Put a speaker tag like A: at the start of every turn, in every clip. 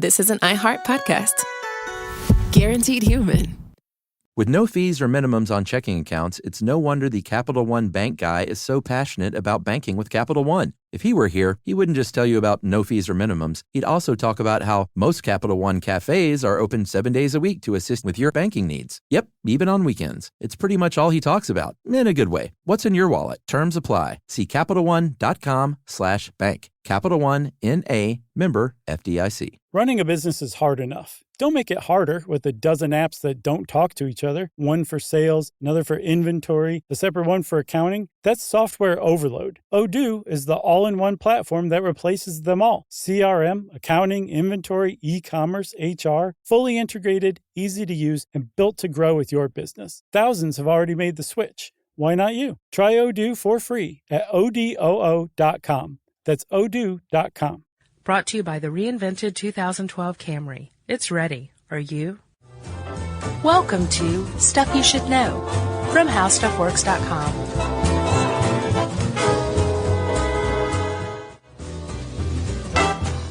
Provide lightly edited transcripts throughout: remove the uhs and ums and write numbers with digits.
A: this is an iHeart podcast. Guaranteed human.
B: With no fees or minimums on checking accounts, it's no wonder the Capital One bank guy is so passionate about banking with Capital One. If he were here, he wouldn't just tell you about no fees or minimums. He'd also talk about how most Capital One cafes are open 7 days a week to assist with your banking needs. Yep, even on weekends. It's pretty much all he talks about, in a good way. What's in your wallet? Terms apply. See CapitalOne.com/bank. Capital One, N.A., member FDIC.
C: Running a business is hard enough. Don't make it harder with a dozen apps that don't talk to each other. One for sales, another for inventory, a separate one for accounting. That's software overload. Odoo is the all-in-one platform that replaces them all. CRM, accounting, inventory, e-commerce, HR, fully integrated, easy to use, and built to grow with your business. Thousands have already made the switch. Why not you? Try Odoo for free at odoo.com. That's odoo.com.
D: Brought to you by the reinvented 2012 Camry. It's ready. Are you? Welcome to Stuff You Should Know from HowStuffWorks.com.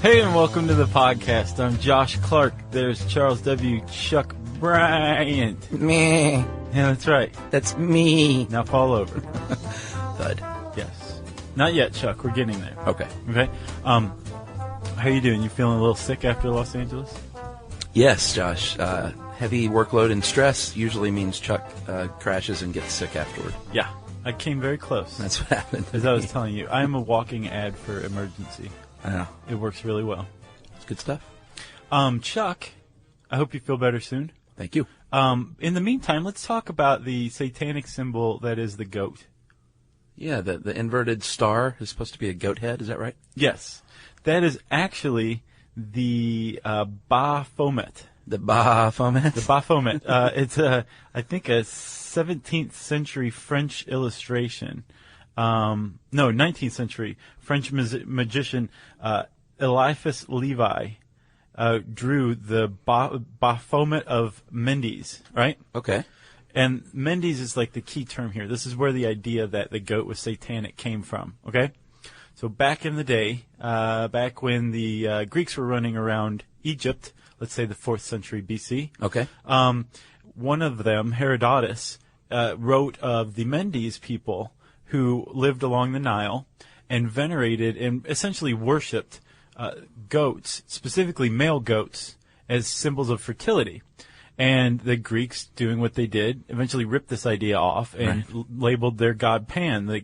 E: Hey, and welcome to the podcast. I'm Josh Clark. There's Charles W. Chuck Bryant.
B: Meh.
E: Yeah, that's right.
B: That's me.
E: Now fall over.
B: Thud.
E: Yes. Not yet, Chuck. We're getting there.
B: Okay.
E: Okay. How you doing? You feeling a little sick after Los Angeles?
B: Yes, Josh. Heavy workload and stress usually means Chuck crashes and gets sick afterward.
E: Yeah. I came very close.
B: That's what happened.
E: As I was telling you, I am a walking ad for emergency.
B: I know.
E: It works really well.
B: It's good stuff.
E: Chuck, I hope you feel better soon.
B: Thank you.
E: In the meantime, let's talk about the satanic symbol that is the goat.
B: Yeah, the inverted star is supposed to be a goat head. Is that right?
E: Yes. That is actually the Baphomet.
B: The Baphomet?
E: The Baphomet. It's I think a 17th century French illustration. No, 19th century French magician Eliphas Levi drew the Baphomet of Mendes, right?
B: Okay.
E: And Mendes is like the key term here. This is where the idea that the goat was satanic came from, okay? So back in the day, back when the Greeks were running around Egypt, let's say the 4th century BC.
B: Okay.
E: One of them, Herodotus, wrote of the Mendes people who lived along the Nile and venerated and essentially worshipped goats, specifically male goats, as symbols of fertility. And the Greeks, doing what they did, eventually ripped this idea off and labeled their god Pan, the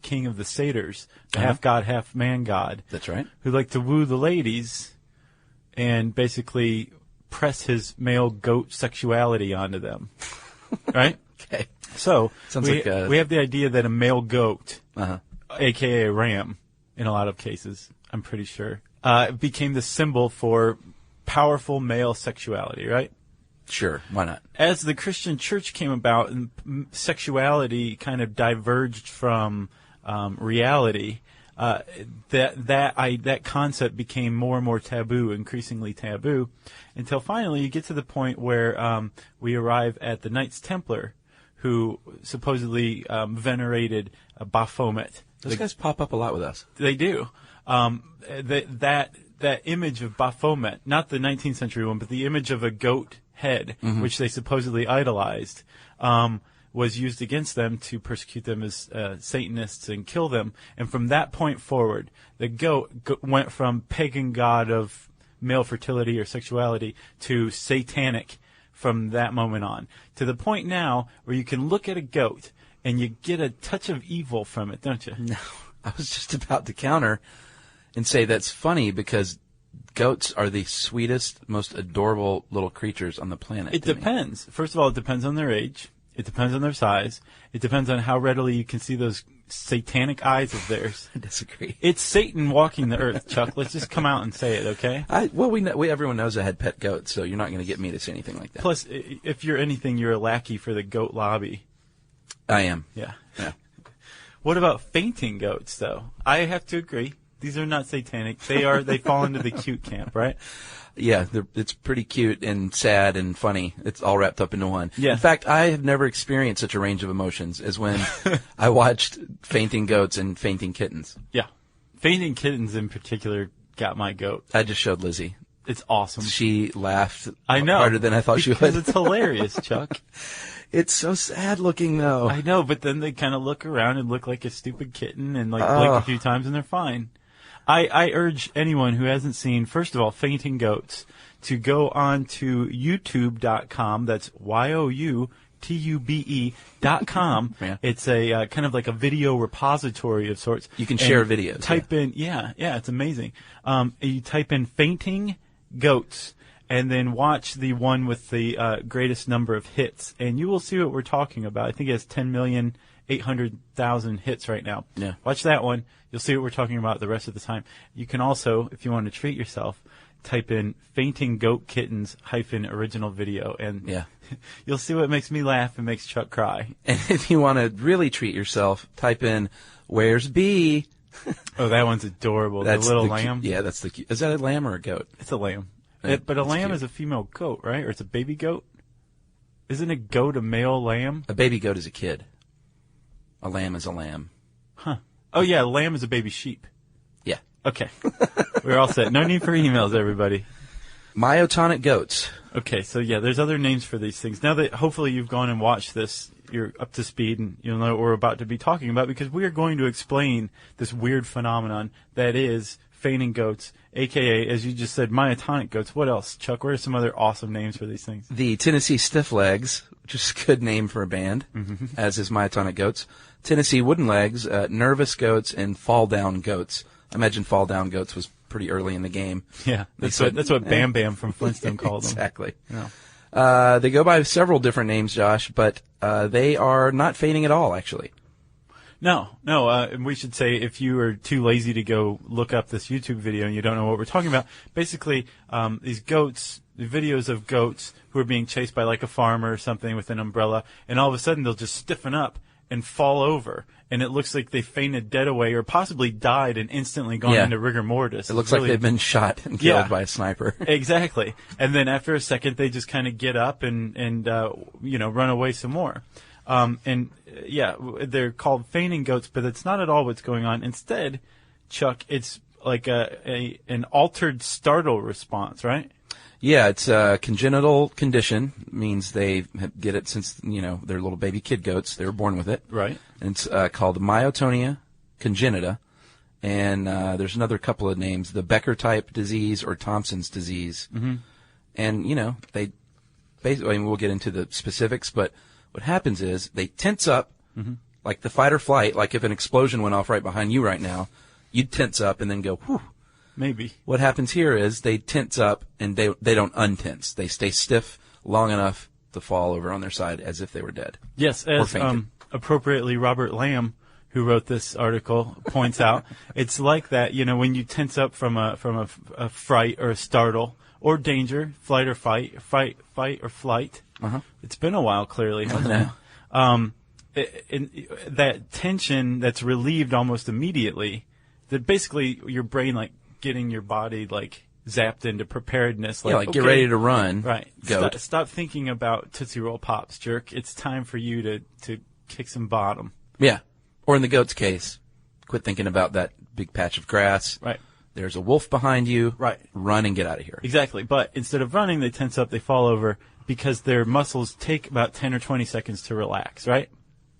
E: king of the satyrs, the half god, half man god.
B: That's right.
E: Who liked to woo the ladies and basically press his male goat sexuality onto them. Right?
B: Okay.
E: So
B: we
E: have the idea that a male goat, a.k.a. a ram, in a lot of cases, I'm pretty sure, became the symbol for powerful male sexuality, right?
B: Sure, why not? As
E: the Christian church came about and sexuality kind of diverged from reality, that concept became more and more taboo, increasingly taboo, until finally you get to the point where we arrive at the Knights Templar, who supposedly venerated Baphomet.
B: Those guys pop up a lot with us.
E: They do. That image of Baphomet, not the 19th century one, but the image of a goat head, which they supposedly idolized, was used against them to persecute them as Satanists and kill them. And from that point forward, the goat went from pagan god of male fertility or sexuality to satanic from that moment on, to the point now where you can look at a goat and you get a touch of evil from it, don't you?
B: No, I was just about to counter and say that's funny because goats are the sweetest, most adorable little creatures on the planet.
E: It depends. First of all, it depends on their age. It depends on their size. It depends on how readily you can see those satanic eyes of theirs.
B: I disagree.
E: It's Satan walking the earth, Chuck. Let's just come out and say it, okay?
B: Everyone knows I had pet goats, so you're not going to get me to say anything like that.
E: Plus, if you're anything, you're a lackey for the goat lobby.
B: I am.
E: Yeah. What about fainting goats, though? I have to agree. These are not satanic. They fall into the cute camp, right?
B: Yeah, it's pretty cute and sad and funny. It's all wrapped up into one.
E: Yeah.
B: In fact, I have never experienced such a range of emotions as when I watched fainting goats and fainting kittens.
E: Yeah. Fainting kittens in particular got my goat.
B: I just showed Lizzie.
E: It's awesome.
B: She laughed
E: I know.
B: harder than I thought she would.
E: Because it's hilarious, Chuck.
B: It's so sad looking, though.
E: I know, but then they kind of look around and look like a stupid kitten and like blink a few times and they're fine. I urge anyone who hasn't seen, first of all, Fainting Goats, to go on to youtube.com. That's youtube.com.
B: Yeah.
E: It's a kind of like a video repository of sorts.
B: You can share videos.
E: Type in, it's amazing. You type in Fainting Goats and then watch the one with the greatest number of hits, and you will see what we're talking about. I think it has 10,800,000 hits right now.
B: Yeah.
E: Watch that one. You'll see what we're talking about the rest of the time. You can also, if you want to treat yourself, type in Fainting Goat Kittens -original video, and you'll see what makes me laugh and makes Chuck cry.
B: And if you want to really treat yourself, type in Where's Bee?
E: Oh, that one's adorable.
B: That's
E: the little
B: the
E: lamb.
B: Yeah, that's the cute. Is that a lamb or a goat?
E: It's a lamb. But a
B: It's
E: lamb
B: cute.
E: is a female goat, right? Or it's a baby goat? Isn't a goat a male lamb?
B: A baby goat is a kid. A lamb is a lamb.
E: Huh. Oh, yeah, a lamb is a baby sheep.
B: Yeah.
E: Okay. We're all set. No need for emails, everybody.
B: Myotonic goats.
E: Okay, so yeah, there's other names for these things. Now that hopefully you've gone and watched this, you're up to speed and you'll know what we're about to be talking about, because we are going to explain this weird phenomenon that is fainting goats, a.k.a., as you just said, myotonic goats. What else, Chuck? What are some other awesome names for these things?
B: The Tennessee Stiff Legs, which is a good name for a band, as is myotonic goats. Tennessee Wooden Legs, Nervous Goats, and Fall Down Goats. I imagine Fall Down Goats was pretty early in the game.
E: Yeah, that's what Bam Bam from Flintstone called them.
B: Exactly.
E: Yeah.
B: They go by several different names, Josh, but they are not fainting at all, actually.
E: No. We should say, if you are too lazy to go look up this YouTube video and you don't know what we're talking about, basically these goats, the videos of goats who are being chased by like a farmer or something with an umbrella, and all of a sudden they'll just stiffen up and fall over, and it looks like they fainted dead away or possibly died and instantly gone into rigor mortis.
B: It looks like they've been shot and killed by a sniper.
E: Exactly. And then after a second, they just kind of get up and run away some more. They're called fainting goats, but that's not at all what's going on. Instead, Chuck, it's like an altered startle response, right?
B: Yeah, it's a congenital condition. Means they get it since, they're little baby kid goats. They were born with it.
E: Right. And
B: it's called myotonia congenita. And there's another couple of names, the Becker type disease or Thomsen's disease. Mm-hmm. And, they basically, we'll get into the specifics, but what happens is they tense up, like the fight or flight, like if an explosion went off right behind you right now, you'd tense up and then go, whew.
E: Maybe.
B: What happens here is they tense up and they don't untense. They stay stiff long enough to fall over on their side as if they were dead.
E: Yes, as appropriately Robert Lamb, who wrote this article, points out, it's like that. When you tense up from a fright or a startle or danger, flight or fight or flight. Uh-huh. It's been a while, clearly, hasn't it? That tension that's relieved almost immediately. That basically your brain getting your body zapped into preparedness.
B: Get ready to run.
E: Right.
B: Goat.
E: Stop thinking about Tootsie Roll Pops, jerk. It's time for you to kick some bottom.
B: Yeah. Or in the goat's case, quit thinking about that big patch of grass.
E: Right.
B: There's a wolf behind you.
E: Right.
B: Run and get out of here.
E: Exactly. But instead of running, they tense up, they fall over because their muscles take about 10 or 20 seconds to relax, right?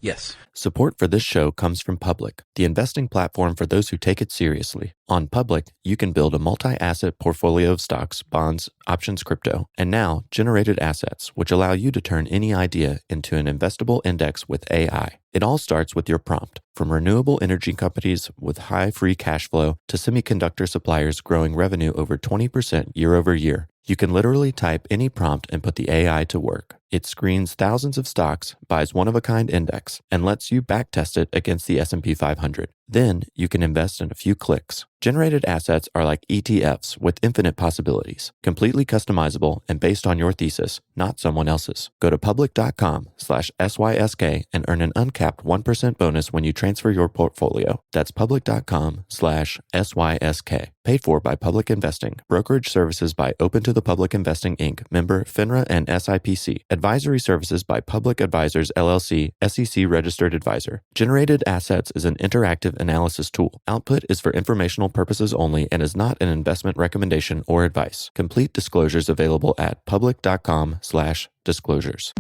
B: Yes.
F: Support for this show comes from Public, the investing platform for those who take it seriously. On Public, you can build a multi-asset portfolio of stocks, bonds, options, crypto, and now generated assets, which allow you to turn any idea into an investable index with AI. It all starts with your prompt, from renewable energy companies with high free cash flow to semiconductor suppliers growing revenue over 20% year over year. You can literally type any prompt and put the AI to work. It screens thousands of stocks, buys one-of-a-kind index, and lets you backtest it against the S&P 500. Then you can invest in a few clicks. Generated assets are like ETFs with infinite possibilities, completely customizable and based on your thesis, not someone else's. Go to public.com/SYSK and earn an uncapped 1% bonus when you transfer your portfolio. That's public.com/SYSK. Paid for by Public Investing. Brokerage services by Open to the Public Investing, Inc., member FINRA and SIPC. Advisory services by Public Advisors LLC, SEC registered advisor. Generated Assets is an interactive analysis tool. Output is for informational purposes only and is not an investment recommendation or advice. Complete disclosures available at public.com/disclosures.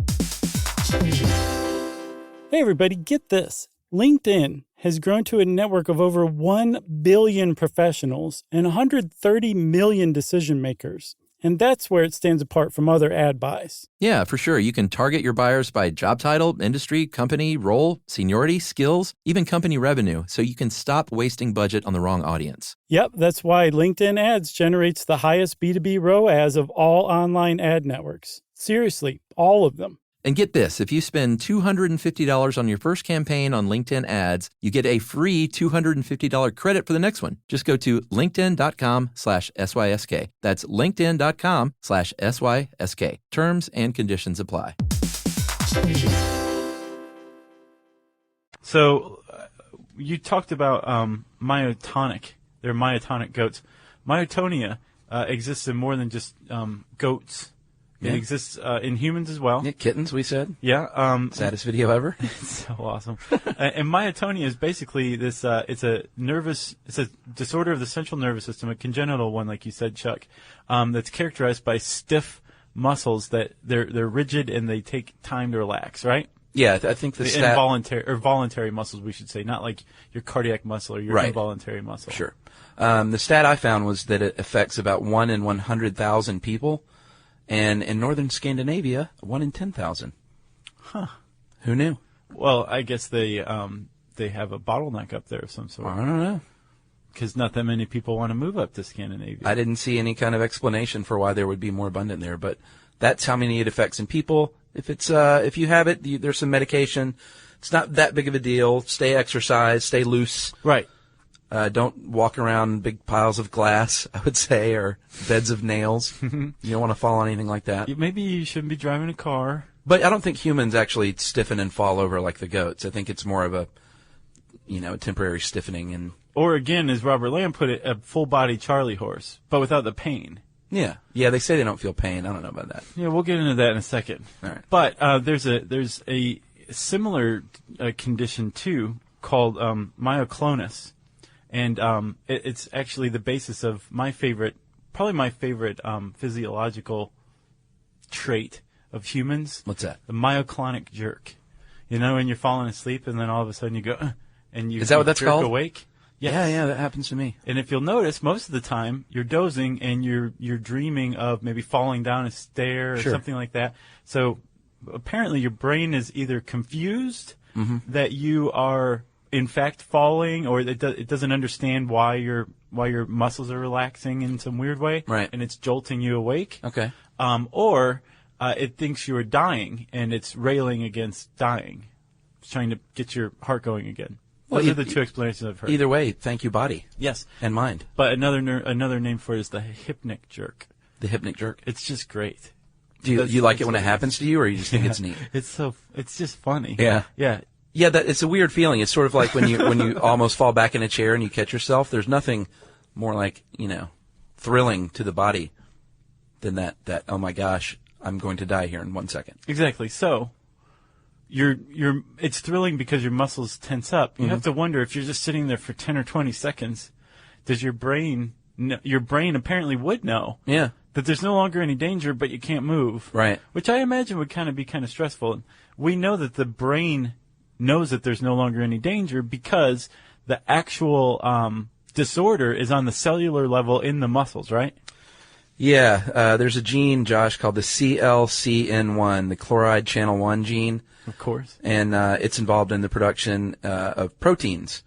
C: Hey everybody, get this. LinkedIn has grown to a network of over 1 billion professionals and 130 million decision makers. And that's where it stands apart from other ad buys.
B: Yeah, for sure. You can target your buyers by job title, industry, company, role, seniority, skills, even company revenue, so you can stop wasting budget on the wrong audience.
C: Yep, that's why LinkedIn Ads generates the highest B2B ROAS of all online ad networks. Seriously, all of them.
B: And get this, if you spend $250 on your first campaign on LinkedIn Ads, you get a free $250 credit for the next one. Just go to linkedin.com/SYSK. That's linkedin.com/SYSK. Terms and conditions apply.
E: So you talked about myotonic. They're myotonic goats. Myotonia exists in more than just goats. It exists in humans as well.
G: Yeah, kittens, we said.
E: Yeah.
G: Saddest video ever.
E: It's so awesome. And myotonia is basically this, it's a disorder of the central nervous system, a congenital one, like you said, Chuck, that's characterized by stiff muscles that they're rigid and they take time to relax, right?
G: Yeah, I think the stat...
E: voluntary muscles, we should say, not like your cardiac muscle or your involuntary muscle.
G: Sure. The stat I found was that it affects about 1 in 100,000 people. And in northern Scandinavia, 1 in 10,000.
E: Huh.
G: Who knew?
E: Well, I guess they have a bottleneck up there of some sort.
G: I don't know.
E: Because not that many people want to move up to Scandinavia.
G: I didn't see any kind of explanation for why there would be more abundant there, but that's how many it affects in people. If you have it, there's some medication. It's not that big of a deal. Stay exercise, stay loose.
E: Right.
G: Don't walk around big piles of glass, I would say, or beds of nails. You don't want to fall on anything like that.
E: Maybe you shouldn't be driving a car.
G: But I don't think humans actually stiffen and fall over like the goats. I think it's more of a temporary stiffening.
E: Or again, as Robert Lamb put it, a full-body Charlie horse, but without the pain.
G: Yeah. Yeah, they say they don't feel pain. I don't know about that.
E: Yeah, we'll get into that in a second.
G: All right.
E: But there's a similar condition, too, called myoclonus. And it's actually the basis of probably my favorite physiological trait of humans.
G: What's that?
E: The myoclonic jerk. You know, when you're falling asleep and then all of a sudden you go, and you
G: Is that what that's
E: jerk
G: called?
E: Awake. Yes.
G: Yeah, that happens to me.
E: And if you'll notice, most of the time you're dozing and you're dreaming of maybe falling down a stair or something like that. So apparently your brain is either confused that you are in fact falling, or it doesn't understand why your muscles are relaxing in some weird way,
G: right? And
E: it's jolting you awake.
G: Okay.
E: Or it thinks you are dying and it's railing against dying. It's trying to get your heart going again. Those are the two explanations I've heard.
G: Either way, thank you, body.
E: Yes.
G: And mind.
E: But another name for it is the hypnic jerk.
G: The hypnic jerk.
E: It's just great.
G: Do you like it when it happens to you, or you just think it's neat?
E: It's just funny.
G: Yeah.
E: Yeah.
G: Yeah, it's a weird feeling. It's sort of like when you almost fall back in a chair and you catch yourself. There's nothing more like, thrilling to the body than that oh my gosh, I'm going to die here in 1 second.
E: Exactly. So it's thrilling because your muscles tense up. You have to wonder, if you're just sitting there for 10 or 20 seconds, does your brain apparently would know that there's no longer any danger, but you can't move.
G: Right.
E: Which I imagine would be kind of stressful. We know that the brain knows that there's no longer any danger because the actual disorder is on the cellular level in the muscles, right?
G: Yeah, there's a gene, Josh, called the CLCN1, the chloride channel 1 gene.
E: Of course.
G: And it's involved in the production of proteins,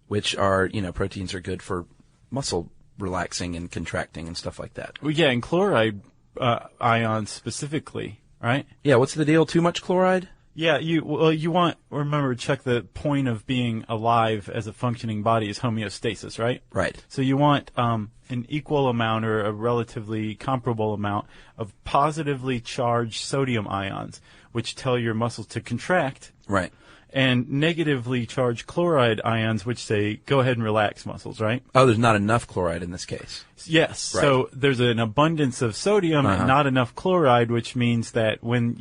G: which are, proteins are good for muscle relaxing and contracting and stuff like that.
E: Well, yeah, and chloride ions specifically, right?
G: Yeah, what's the deal? Too much chloride?
E: Yeah, remember, Chuck, the point of being alive as a functioning body is homeostasis, right?
G: Right.
E: So you want an equal amount or a relatively comparable amount of positively charged sodium ions, which tell your muscles to contract.
G: Right.
E: and negatively charged chloride ions, which say, go ahead and relax muscles, right?
G: Oh, there's not enough chloride in this case.
E: Yes.
G: Right.
E: So there's an abundance of sodium and not enough chloride, which means that when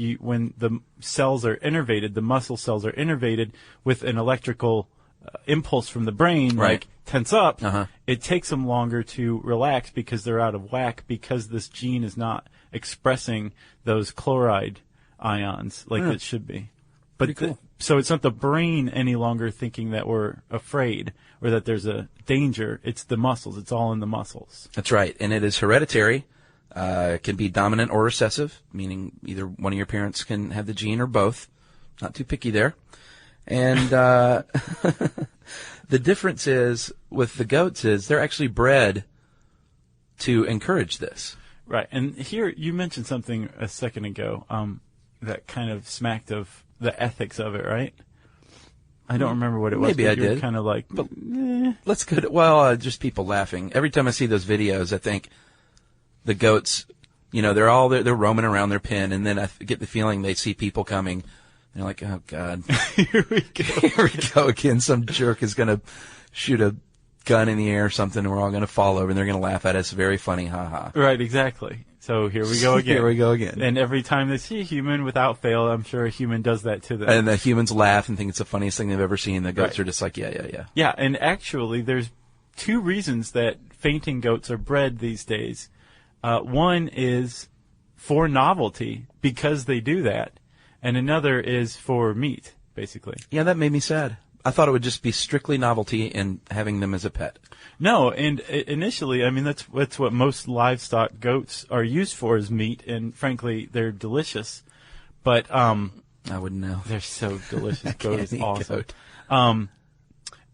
E: the cells are innervated, the muscle cells are innervated with an electrical impulse from the brain,
G: Right.
E: like tense up, it takes them longer to relax because they're out of whack, because this gene is not expressing those chloride ions like it should be. But
G: cool.
E: So it's not the brain any longer thinking that we're afraid or that there's a danger. It's the muscles. It's all in the muscles.
G: That's right. And it is hereditary. It can be dominant or recessive, meaning either one of your parents can have the gene or both. Not too picky there. And the difference is with the goats is they're actually bred to encourage this.
E: Right. And here you mentioned something a second ago that kind of smacked of the ethics of it, right? I don't remember what it was.
G: Maybe
E: but
G: I
E: you were
G: did.
E: kind of like,
G: But let's go to, well, just people laughing. Every time I see those videos, I think the goats, they're roaming around their pen, and then I get the feeling they see people coming. They're like, oh, God.
E: here we go.
G: Here we go again. Some jerk is going to shoot a gun in the air or something, and we're all going to fall over, and they're going to laugh at us. Very funny, ha-ha.
E: Right, exactly. So here we go again.
G: Here we go again.
E: And every time they see a human, without fail, I'm sure a human does that to them.
G: And the humans laugh and think it's the funniest thing they've ever seen. The goats
E: Right.
G: are just like, yeah.
E: Yeah, and actually, there's two reasons that fainting goats are bred these days. One is for novelty, because they do that, and another is for meat, basically.
G: Yeah, that made me sad. I thought it would just be strictly novelty and having them as a pet.
E: No, and initially, I mean, that's what most livestock goats are used for, is meat, and frankly, they're delicious. But
G: I wouldn't know.
E: they're so delicious. Goat is
G: Can't eat
E: awesome.
G: goat.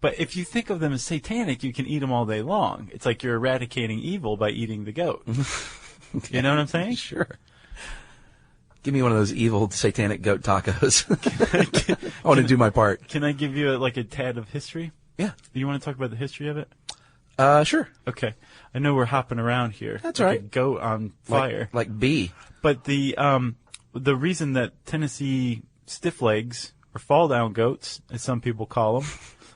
E: But if you think of them as satanic, you can eat them all day long. It's like you're eradicating evil by eating the goat. You know what I'm saying?
G: Sure. Give me one of those evil satanic goat tacos. I want to do my part.
E: Can I give you a tad of history?
G: Yeah.
E: Do you want to talk about the history of it?
G: Sure.
E: Okay. I know we're hopping around here.
G: That's
E: like
G: right.
E: A goat on fire.
G: Like bee.
E: But the reason that Tennessee stifflegs, or fall down goats, as some people call them,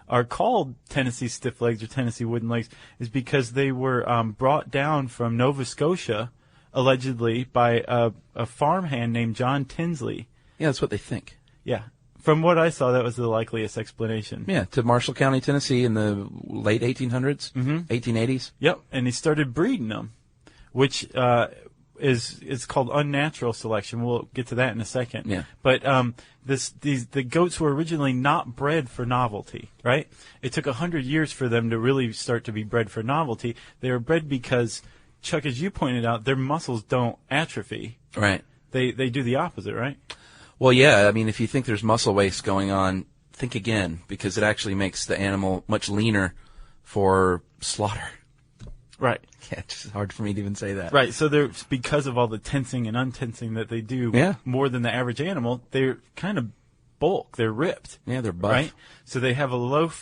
E: are called Tennessee stifflegs or Tennessee wooden legs is because they were brought down from Nova Scotia, allegedly, by a farmhand named John Tinsley.
G: Yeah, that's what they think.
E: Yeah. From what I saw, that was the likeliest explanation.
G: Yeah, to Marshall County, Tennessee in the late 1800s, 1880s.
E: Yep. And he started breeding them, which is called unnatural selection. We'll get to that in a second.
G: Yeah.
E: But the goats were originally not bred for novelty, right? It took 100 years for them to really start to be bred for novelty. They were bred because, Chuck, as you pointed out, their muscles don't atrophy.
G: Right.
E: They do the opposite, right?
G: Well, yeah, I mean, if you think there's muscle waste going on, think again, because it actually makes the animal much leaner for slaughter.
E: Right.
G: Yeah, it's just hard for me to even say that.
E: Right. So they're, because of all the tensing and untensing that they do more than the average animal, they're kind of bulk. They're ripped.
G: Yeah, they're buff.
E: Right. So they have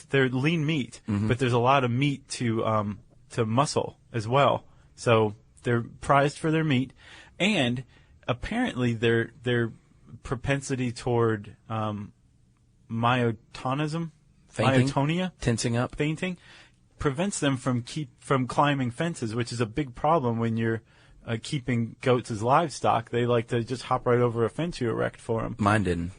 E: they're lean meat, but there's a lot of meat to muscle as well. So they're prized for their meat, and apparently their propensity toward myotonism,
G: Fainting?
E: myotonia,
G: Tensing up.
E: fainting, prevents them from climbing fences, which is a big problem when you're keeping goats as livestock. They like to just hop right over a fence you erect for them.
G: Mine didn't.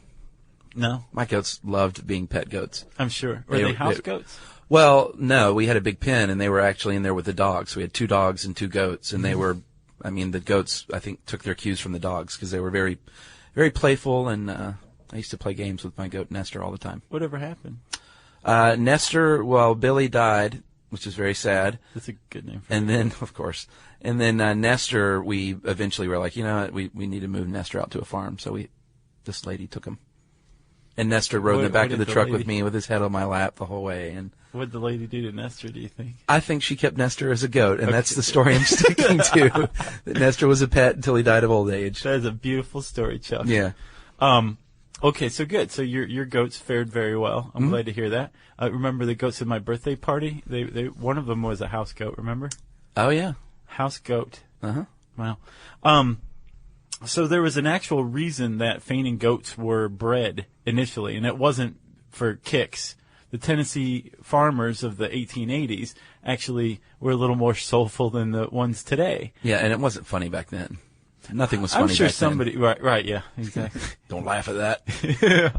E: No,
G: My goats loved being pet goats.
E: I'm sure. Were they house goats?
G: Well, no, we had a big pen, and they were actually in there with the dogs. We had 2 dogs and 2 goats, and they were, I mean, the goats, I think, took their cues from the dogs because they were very, very playful, and I used to play games with my goat Nestor all the time.
E: Whatever happened?
G: Nestor, well, Billy died, which is very sad.
E: That's a good name for
G: And then, of course, and then Nestor, we eventually were like, you know what, we need to move Nestor out to a farm, so this lady took him. And Nestor rode in the back of the truck with me with his head on my lap the whole way. And
E: what'd the lady do to Nestor, do you think?
G: I think she kept Nestor as a goat, and that's the story I'm sticking to. That Nestor was a pet until he died of old age.
E: That is a beautiful story, Chuck.
G: Yeah.
E: Okay, so good. So your goats fared very well. I'm glad to hear that. Remember the goats at my birthday party? They one of them was a house goat, remember?
G: Oh, yeah.
E: House goat.
G: Uh-huh.
E: Wow. So there was an actual reason that fainting goats were bred initially, and it wasn't for kicks. The Tennessee farmers of the 1880s actually were a little more soulful than the ones today.
G: Yeah, and it wasn't funny back then. Nothing was funny
E: I'm sure
G: back
E: somebody,
G: then.
E: right, yeah, exactly.
G: Don't laugh at that.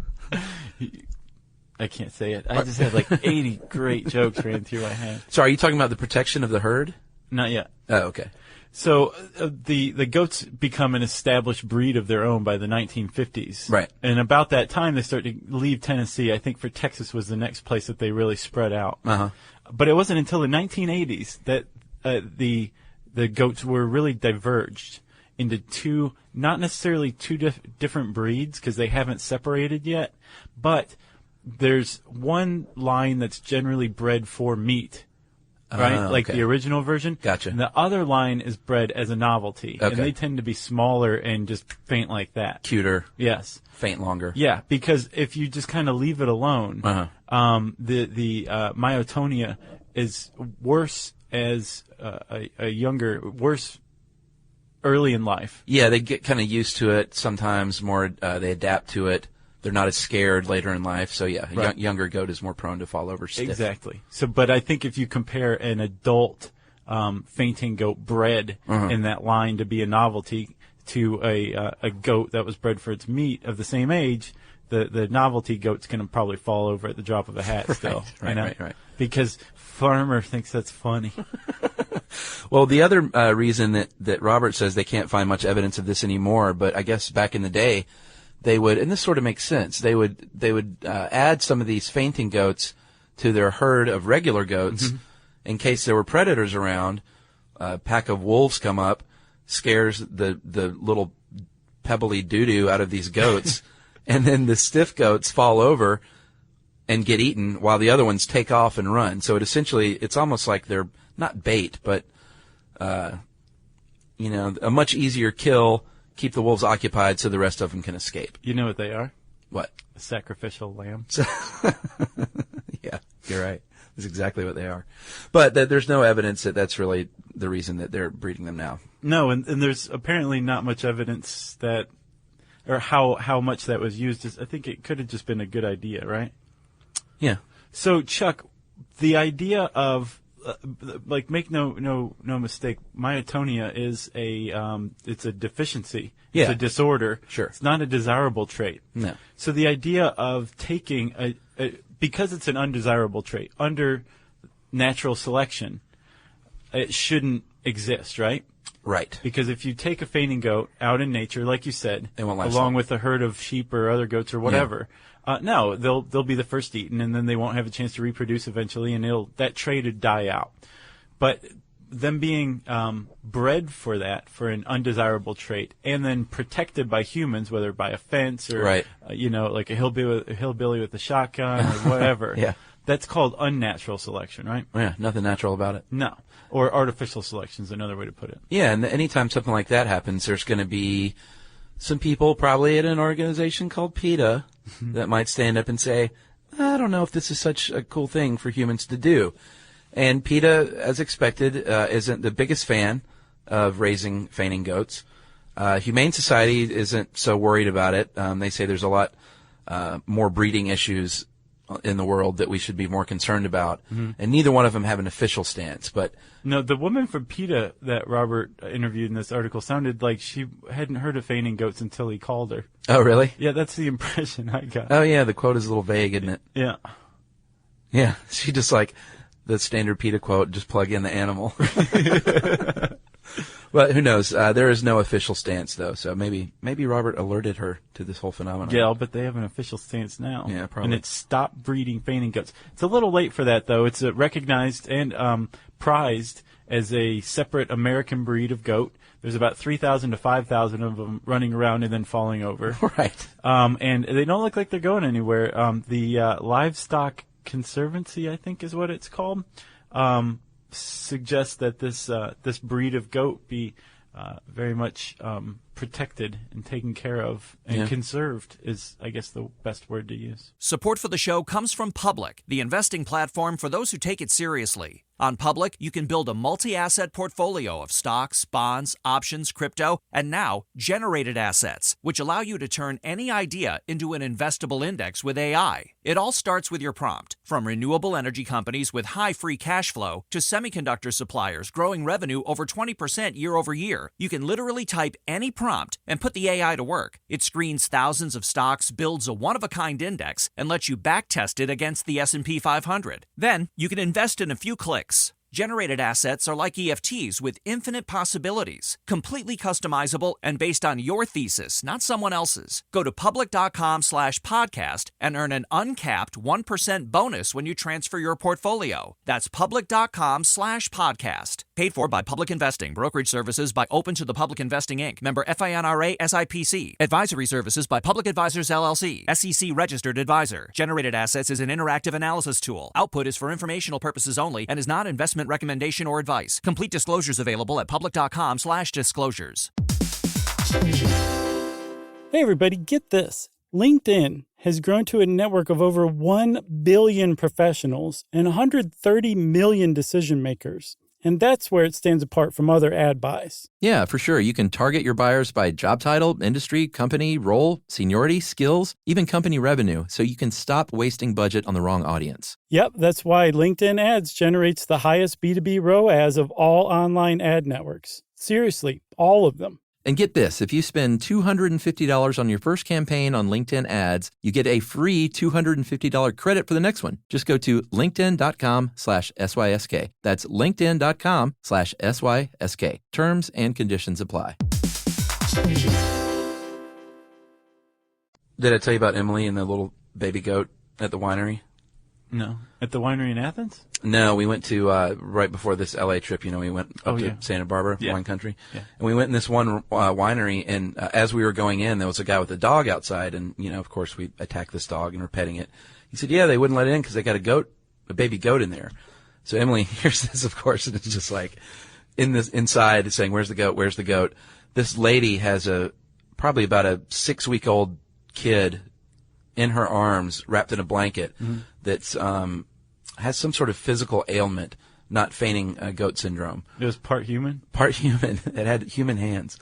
E: I can't say it. I just had like 80 great jokes ran through my head.
G: So are you talking about the protection of the herd?
E: Not yet.
G: Oh, okay.
E: So the goats become an established breed of their own by the 1950s.
G: Right.
E: And about that time, they start to leave Tennessee. I think for Texas was the next place that they really spread out.
G: Uh-huh.
E: But it wasn't until the 1980s that the goats were really diverged into two, not necessarily two different breeds because they haven't separated yet, but there's one line that's generally bred for meat. Right, like the original version.
G: Gotcha.
E: And the other line is bred as a novelty, and
G: Okay.
E: they tend to be smaller and just faint like that.
G: Cuter,
E: Yes.
G: faint longer.
E: Yeah, because if you just kind of leave it alone, the myotonia is worse as worse early in life.
G: Yeah, they get kind of used to it. Sometimes more, they adapt to it. They're not as scared later in life. So yeah,
E: Right.
G: younger goat is more prone to fall over stiff.
E: Exactly. So, but I think if you compare an adult fainting goat bred in that line to be a novelty to a goat that was bred for its meat of the same age, the novelty goat's going to probably fall over at the drop of a hat still.
G: Right.
E: Because farmer thinks that's funny.
G: Well, the other reason that Robert says they can't find much evidence of this anymore, but I guess back in the day, they would, and this sort of makes sense, they would add some of these fainting goats to their herd of regular goats in case there were predators around. A pack of wolves come up, scares the little pebbly doo-doo out of these goats, and then the stiff goats fall over and get eaten while the other ones take off and run. So it's almost like they're not bait, but, a much easier kill. Keep the wolves occupied so the rest of them can escape.
E: You know what they are?
G: What?
E: A sacrificial lamb.
G: Yeah, you're right. That's exactly what they are. But there's no evidence that that's really the reason that they're breeding them now.
E: No, and there's apparently not much evidence that, or how much that was used. I think it could have just been a good idea, right?
G: Yeah.
E: So, Chuck, the idea of make no mistake, myotonia is it's a deficiency.
G: Yeah.
E: It's a disorder.
G: Sure.
E: It's not a desirable trait.
G: No.
E: So the idea of taking because it's an undesirable trait under natural selection, it shouldn't exist, right?
G: Right.
E: Because if you take a fainting goat out in nature, like you said,
G: They won't last
E: along
G: long.
E: with a herd of sheep or other goats or whatever, no, they'll be the first eaten, and then they won't have a chance to reproduce eventually, and that trait would die out. But them being bred for an undesirable trait, and then protected by humans, whether by a fence or
G: Right.
E: Like a hillbilly with a shotgun or whatever,
G: Yeah.
E: that's called unnatural selection, right?
G: Yeah, nothing natural about it.
E: No, or artificial selection is another way to put it.
G: Yeah, and anytime something like that happens, there's going to be some people probably at an organization called PETA that might stand up and say, I don't know if this is such a cool thing for humans to do. And PETA, as expected, isn't the biggest fan of raising fainting goats. Humane Society isn't so worried about it. They say there's a lot more breeding issues in the world that we should be more concerned about. And neither one of them have an official stance. But
E: No, the woman from PETA that Robert interviewed in this article sounded like she hadn't heard of fainting goats until he called her.
G: oh, really?
E: Yeah, that's the impression I got.
G: Oh, yeah, the quote is a little vague, isn't it?
E: Yeah.
G: Yeah, she just like the standard PETA quote, just plug in the animal. But who knows? There is no official stance, though, so maybe Robert alerted her to this whole phenomenon.
E: Yeah, but they have an official stance now.
G: Yeah, probably.
E: And it's stop breeding fainting goats. It's a little late for that, though. It's recognized and prized as a separate American breed of goat. There's about 3,000 to 5,000 of them running around and then falling over.
G: Right.
E: And they don't look like they're going anywhere. The Livestock Conservancy, I think is what it's called, suggests that this breed of goat be very much protected and taken care of and conserved is, I guess, the best word to use.
H: Support for the show comes from Public, the investing platform for those who take it seriously. On Public, you can build a multi-asset portfolio of stocks, bonds, options, crypto, and now generated assets, which allow you to turn any idea into an investable index with AI. It all starts with your prompt. From renewable energy companies with high free cash flow to semiconductor suppliers growing revenue over 20% year over year, you can literally type any prompt and put the AI to work. It screens thousands of stocks, builds a one-of-a-kind index, and lets you backtest it against the S&P 500. Then, you can invest in a few clicks. Generated assets are like EFTs with infinite possibilities, completely customizable and based on your thesis, not someone else's. Go to public.com/podcast and earn an uncapped 1% bonus when you transfer your portfolio. That's public.com/podcast. Paid for by Public Investing. Brokerage services by Open to the Public Investing, Inc. Member FINRA SIPC. Advisory services by Public Advisors LLC. SEC registered advisor. Generated assets is an interactive analysis tool. Output is for informational purposes only and is not investment recommendation or advice. Complete disclosures available at public.com/disclosures.
C: Hey everybody, get this. LinkedIn has grown to a network of over 1 billion professionals and 130 million decision makers. And that's where it stands apart from other ad buys.
B: Yeah, for sure. You can target your buyers by job title, industry, company, role, seniority, skills, even company revenue, so you can stop wasting budget on the wrong audience.
C: Yep, that's why LinkedIn Ads generates the highest B2B ROAS of all online ad networks. Seriously, all of them.
B: And get this, if you spend $250 on your first campaign on LinkedIn Ads, you get a free $250 credit for the next one. Just go to linkedin.com/SYSK. That's linkedin.com/SYSK. Terms and conditions apply.
G: Did I tell you about Emily and the little baby goat at the winery?
E: No. At the winery in Athens?
G: No, we went to, right before this LA trip, we went up to Santa Barbara, wine country. Yeah. And we went in this one winery, and as we were going in, there was a guy with a dog outside, and, of course, we attacked this dog and we're petting it. He said, yeah, they wouldn't let it in because they got a baby goat in there. So Emily hears this, of course, and it's just like, inside saying, where's the goat, where's the goat? This lady has probably about a 6-week-old kid in her arms, wrapped in a blanket, that's has some sort of physical ailment, not feigning goat syndrome.
E: It was part human?
G: Part human. It had human hands.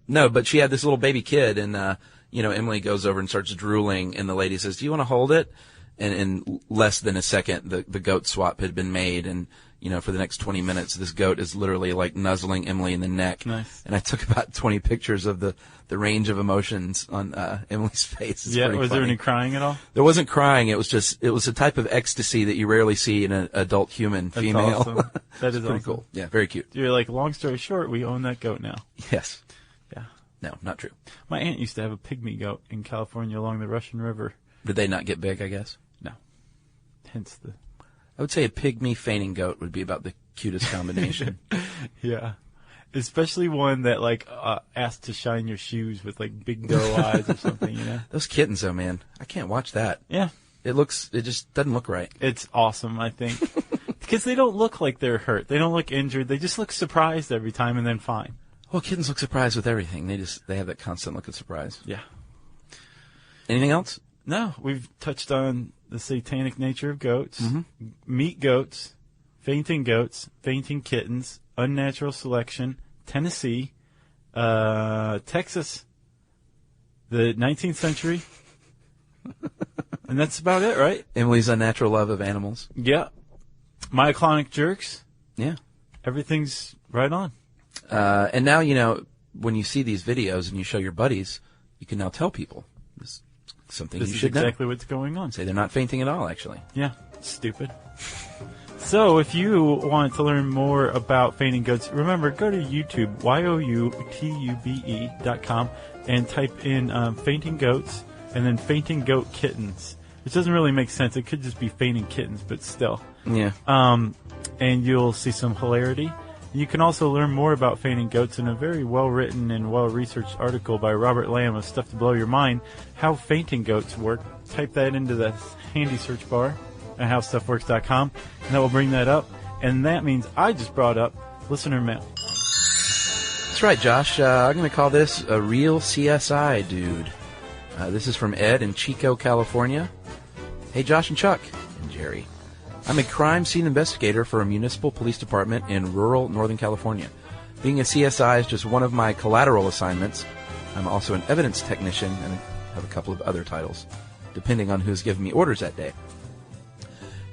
G: No, but she had this little baby kid, and Emily goes over and starts drooling, and the lady says, "Do you want to hold it?" And in less than a second, the goat swap had been made, and for the next 20 minutes, this goat is literally like nuzzling Emily in the neck.
E: Nice.
G: And I took about 20 pictures of the range of emotions on Emily's face. It's pretty
E: was
G: funny.
E: there any crying at all?
G: There wasn't crying. It was a type of ecstasy that you rarely see in an adult human female.
E: Awesome. That is
G: pretty
E: awesome.
G: cool. Yeah, very cute.
E: You're like, long story short, we own that goat now.
G: Yes.
E: Yeah.
G: No, not true.
E: My aunt used to have a pygmy goat in California along the Russian River.
G: Did they not get big, I guess?
E: No. Hence the...
G: I would say a pygmy feigning goat would be about the cutest combination.
E: Yeah. Especially one that, asked to shine your shoes with, big doe eyes or something,
G: Those kittens, though, man. I can't watch that.
E: Yeah.
G: It just doesn't look right.
E: It's awesome, I think. Because they don't look like they're hurt. They don't look injured. They just look surprised every time and then fine.
G: Well, kittens look surprised with everything. They have that constant look of surprise.
E: Yeah.
G: Anything else?
E: No. We've touched on the satanic nature of goats, meat goats, fainting kittens, unnatural selection, Tennessee, Texas, the 19th century, and that's about it, right?
G: Emily's unnatural love of animals.
E: Yeah. Myoclonic jerks.
G: Yeah.
E: Everything's right on.
G: And now, when you see these videos and you show your buddies, you can now tell people this is something you should know.
E: This is exactly what's going on.
G: Say they're not fainting at all, actually.
E: Yeah. Stupid. So, if you want to learn more about fainting goats, remember, go to YouTube, youtube.com, and type in fainting goats and then fainting goat kittens. Which doesn't really make sense. It could just be fainting kittens, but still.
G: Yeah.
E: And you'll see some hilarity. You can also learn more about fainting goats in a very well-written and well-researched article by Robert Lamb of Stuff to Blow Your Mind, How Fainting Goats Work. Type that into the handy search bar at howstuffworks.com, and that will bring that up. And that means I just brought up listener mail.
G: That's right, Josh. I'm going to call this a real CSI dude. This is from Ed in Chico, California. Hey, Josh and Chuck and Jerry. I'm a crime scene investigator for a municipal police department in rural Northern California. Being a CSI is just one of my collateral assignments. I'm also an evidence technician and have a couple of other titles, depending on who's giving me orders that day.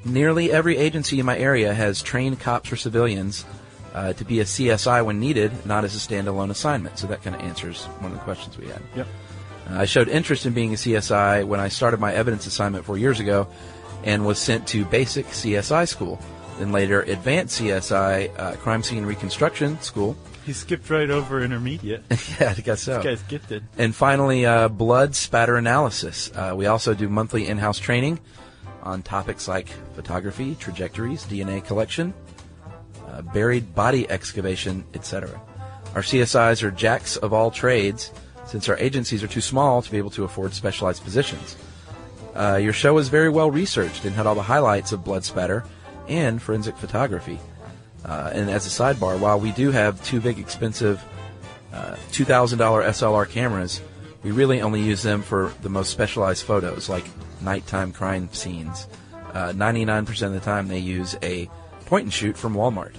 G: Nearly every agency in my area has trained cops or civilians to be a CSI when needed, not as a standalone assignment. So that kind of answers one of the questions we had.
E: Yep.
G: I showed interest in being a CSI when I started my evidence assignment 4 years ago and was sent to basic CSI school, then later advanced CSI crime scene reconstruction school.
E: He skipped right over intermediate.
G: Yeah, I guess so.
E: This guy's gifted.
G: And finally, blood spatter analysis. We also do monthly in-house training on topics like photography, trajectories, DNA collection, buried body excavation, etc. Our CSIs are jacks of all trades, since our agencies are too small to be able to afford specialized positions. Your show is very well researched and had all the highlights of blood spatter and forensic photography. And as a sidebar, while we do have two big expensive $2,000 SLR cameras, we really only use them for the most specialized photos, like nighttime crime scenes. 99% of the time they use a point and shoot from Walmart.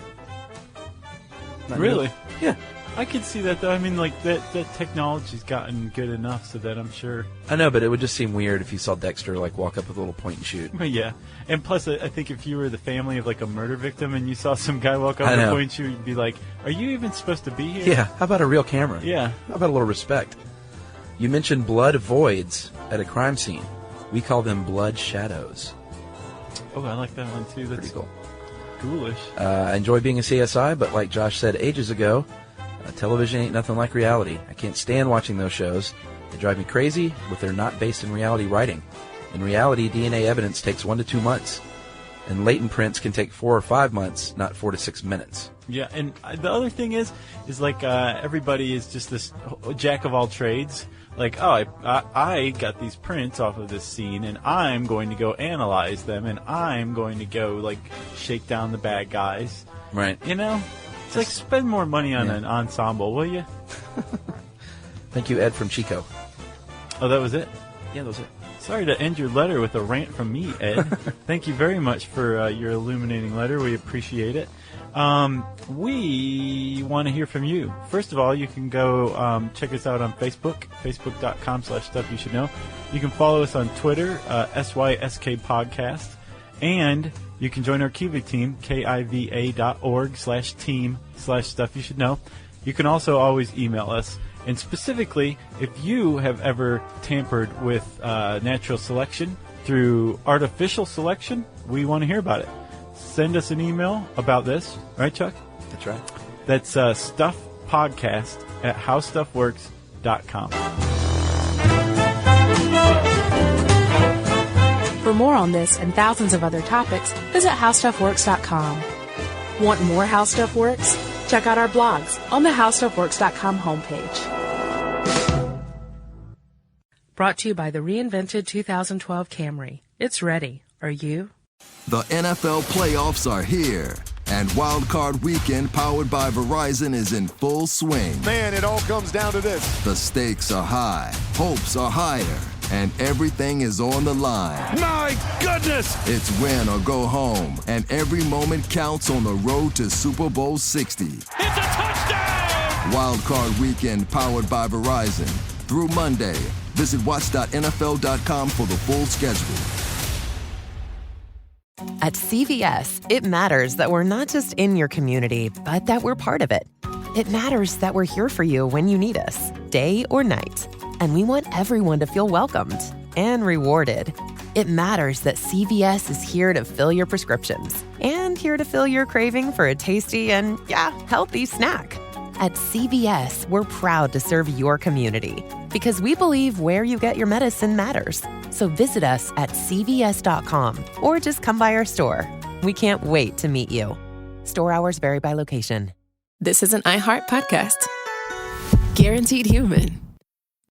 E: Really?
G: Yeah.
E: I could see that, though. I mean, like, that technology's gotten good enough so that I'm sure...
G: I know, but it would just seem weird if you saw Dexter, like, walk up with a little point and shoot.
E: Yeah. And plus, I think if you were the family of, like, a murder victim and you saw some guy walk up with a point and shoot, you'd be like, are you even supposed to be here?
G: Yeah. How about a real camera?
E: Yeah.
G: How about a little respect? You mentioned blood voids at a crime scene. We call them blood shadows.
E: Oh, I like that one, too. That's
G: pretty cool.
E: Ghoulish.
G: I enjoy being a CSI, but like Josh said ages ago, television ain't nothing like reality. I can't stand watching those shows. They drive me crazy, but they're not based in reality writing. In reality, DNA evidence takes 1 to 2 months, and latent prints can take 4 or 5 months, not 4 to 6 minutes.
E: Yeah, and the other thing is like everybody is just this jack of all trades. Like, oh, I got these prints off of this scene, and I'm going to go analyze them, and I'm going to go, like, shake down the bad guys.
G: Right.
E: You know? It's like, spend more money on an ensemble, will you?
G: Thank you, Ed from Chico.
E: Oh, that was it?
G: Yeah, that was it.
E: Sorry to end your letter with a rant from me, Ed. Thank you very much for your illuminating letter. We appreciate it. We want to hear from you. First of all, you can go check us out on Facebook, facebook.com/stuffyoushouldknow. You can follow us on Twitter, SYSK Podcast. And you can join our Kiva team, kiva.org/team/stuffyoushouldknow. You can also always email us. And specifically, if you have ever tampered with natural selection through artificial selection, we want to hear about it. Send us an email about this. Right, Chuck?
G: That's right.
E: That's stuffpodcast@howstuffworks.com.
D: For more on this and thousands of other topics, visit howstuffworks.com. Want more How Stuff Works? Check out our blogs on the howstuffworks.com homepage. Brought to you by the reinvented 2012 Camry. It's ready. Are you?
I: The NFL playoffs are here, and Wild Card Weekend, powered by Verizon, is in full swing.
J: Man, it all comes down to this.
I: The stakes are high, hopes are higher, and everything is on the line.
J: My goodness!
I: It's win or go home, and every moment counts on the road to Super Bowl 60.
J: It's a touchdown!
I: Wild Card Weekend, powered by Verizon. Through Monday. Visit watch.nfl.com for the full schedule.
K: At CVS, it matters that we're not just in your community, but that we're part of it. It matters that we're here for you when you need us, day or night. And we want everyone to feel welcomed and rewarded. It matters that CVS is here to fill your prescriptions and here to fill your craving for a tasty and, healthy snack. At CVS, we're proud to serve your community because we believe where you get your medicine matters. So visit us at cvs.com or just come by our store. We can't wait to meet you. Store hours vary by location.
A: This is an iHeart podcast. Guaranteed human.